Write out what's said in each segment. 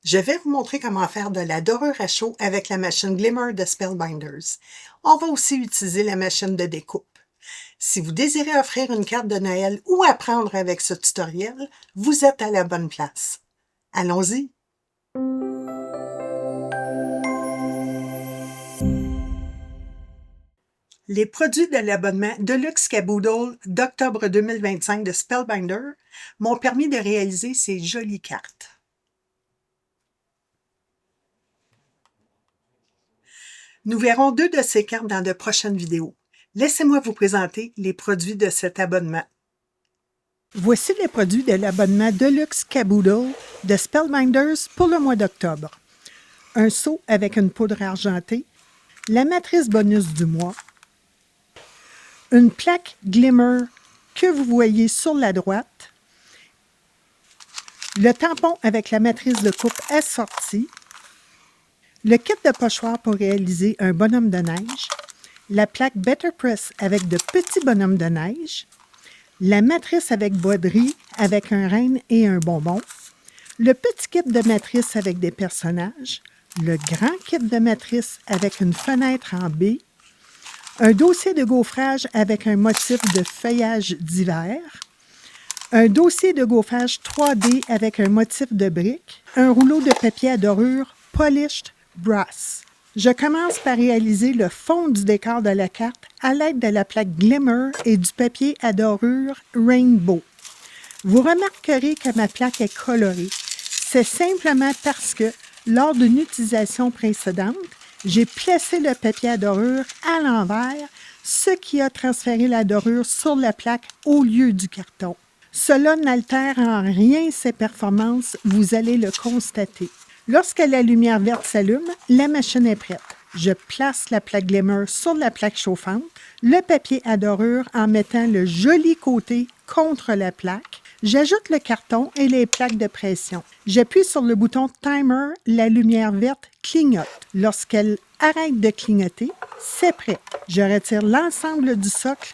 Je vais vous montrer comment faire de la dorure à chaud avec la machine Glimmer de Spellbinders. On va aussi utiliser la machine de découpe. Si vous désirez offrir une carte de Noël ou apprendre avec ce tutoriel, vous êtes à la bonne place. Allons-y! Les produits de l'abonnement Deluxe Caboodle d'octobre 2025 de Spellbinder m'ont permis de réaliser ces jolies cartes. Nous verrons deux de ces cartes dans de prochaines vidéos. Laissez-moi vous présenter les produits de cet abonnement. Voici les produits de l'abonnement Deluxe Caboodle de Spellbinders pour le mois d'octobre. Un seau avec une poudre argentée, la matrice bonus du mois, une plaque Glimmer que vous voyez sur la droite, le tampon avec la matrice de coupe assortie, le kit de pochoir pour réaliser un bonhomme de neige, la plaque Better Press avec de petits bonhommes de neige, la matrice avec broderie avec un renne et un bonbon, le petit kit de matrice avec des personnages, le grand kit de matrice avec une fenêtre en baie, un dossier de gaufrage avec un motif de feuillage d'hiver, un dossier de gaufrage 3D avec un motif de briques, un rouleau de papier à dorure Polished Brass. Je commence par réaliser le fond du décor de la carte à l'aide de la plaque Glimmer et du papier à dorure Rainbow. Vous remarquerez que ma plaque est colorée. C'est simplement parce que, lors d'une utilisation précédente, j'ai placé le papier à dorure à l'envers, ce qui a transféré la dorure sur la plaque au lieu du carton. Cela n'altère en rien ses performances, vous allez le constater. Lorsque la lumière verte s'allume, la machine est prête. Je place la plaque Glimmer sur la plaque chauffante, le papier à dorure en mettant le joli côté contre la plaque. J'ajoute le carton et les plaques de pression. J'appuie sur le bouton Timer, la lumière verte clignote. Lorsqu'elle arrête de clignoter, c'est prêt. Je retire l'ensemble du socle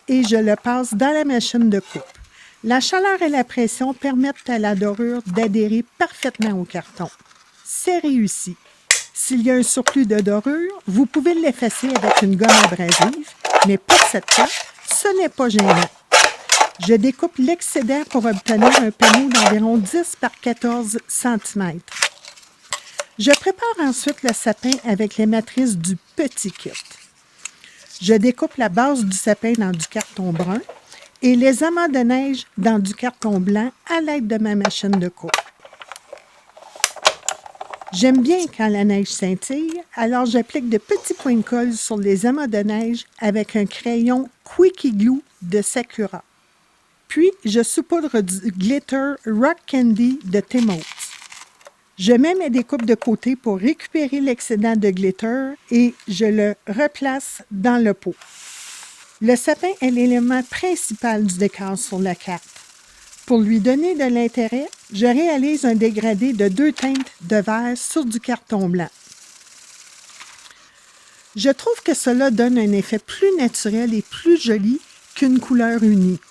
et je le passe dans la machine de coupe. La chaleur et la pression permettent à la dorure d'adhérer parfaitement au carton. C'est réussi. S'il y a un surplus de dorure, vous pouvez l'effacer avec une gomme abrasive, mais pour cette carte, ce n'est pas gênant. Je découpe l'excédent pour obtenir un panneau d'environ 10 par 14 cm. Je prépare ensuite le sapin avec les matrices du petit kit. Je découpe la base du sapin dans du carton brun et les amas de neige dans du carton blanc à l'aide de ma machine de coupe. J'aime bien quand la neige scintille, alors j'applique de petits points de colle sur les amas de neige avec un crayon Quickie Glue de Sakura. Puis, je saupoudre du glitter Rock Candy de Tim Holtz. Je mets mes découpes de côté pour récupérer l'excédent de glitter et je le replace dans le pot. Le sapin est l'élément principal du décor sur la carte. Pour lui donner de l'intérêt, je réalise un dégradé de 2 teintes de vert sur du carton blanc. Je trouve que cela donne un effet plus naturel et plus joli qu'une couleur unie.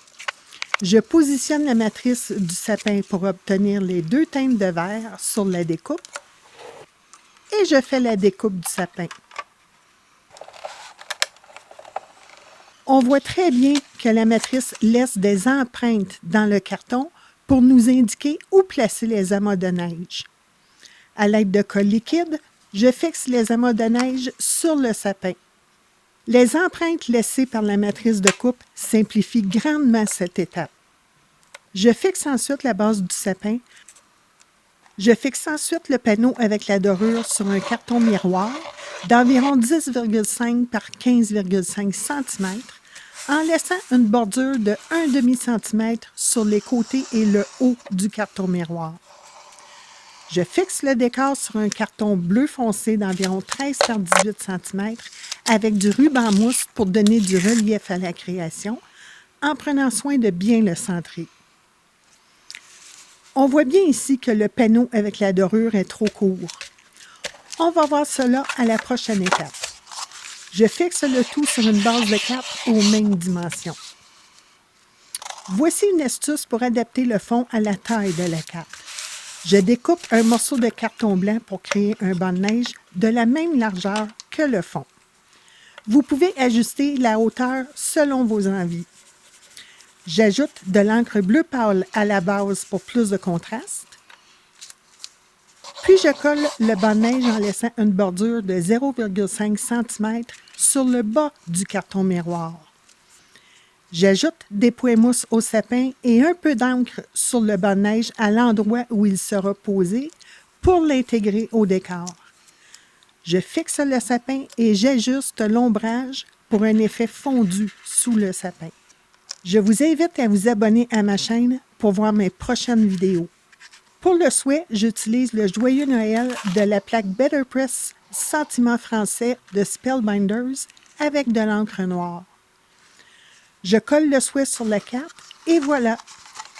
Je positionne la matrice du sapin pour obtenir les 2 teintes de vert sur la découpe et je fais la découpe du sapin. On voit très bien que la matrice laisse des empreintes dans le carton pour nous indiquer où placer les amas de neige. À l'aide de colle liquide, je fixe les amas de neige sur le sapin. Les empreintes laissées par la matrice de coupe simplifient grandement cette étape. Je fixe ensuite la base du sapin. Je fixe ensuite le panneau avec la dorure sur un carton miroir d'environ 10,5 par 15,5 cm en laissant une bordure de 1,5 cm sur les côtés et le haut du carton miroir. Je fixe le décor sur un carton bleu foncé d'environ 13 par 18 cm avec du ruban mousse pour donner du relief à la création, en prenant soin de bien le centrer. On voit bien ici que le panneau avec la dorure est trop court. On va voir cela à la prochaine étape. Je fixe le tout sur une base de carte aux mêmes dimensions. Voici une astuce pour adapter le fond à la taille de la carte. Je découpe un morceau de carton blanc pour créer un banc de neige de la même largeur que le fond. Vous pouvez ajuster la hauteur selon vos envies. J'ajoute de l'encre bleu pâle à la base pour plus de contraste. Puis je colle le banc de neige en laissant une bordure de 0,5 cm sur le bas du carton miroir. J'ajoute des points mousse au sapin et un peu d'encre sur le banc de neige à l'endroit où il sera posé pour l'intégrer au décor. Je fixe le sapin et j'ajuste l'ombrage pour un effet fondu sous le sapin. Je vous invite à vous abonner à ma chaîne pour voir mes prochaines vidéos. Pour le souhait, j'utilise le Joyeux Noël de la plaque Better Press Sentiment français de Spellbinders avec de l'encre noire. Je colle le souhait sur la carte et voilà,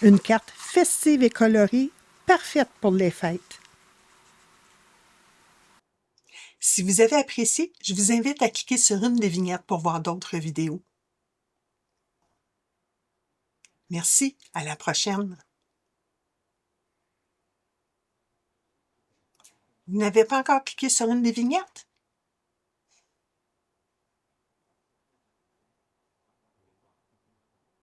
une carte festive et colorée, parfaite pour les fêtes. Si vous avez apprécié, je vous invite à cliquer sur une des vignettes pour voir d'autres vidéos. Merci, à la prochaine. Vous n'avez pas encore cliqué sur une des vignettes?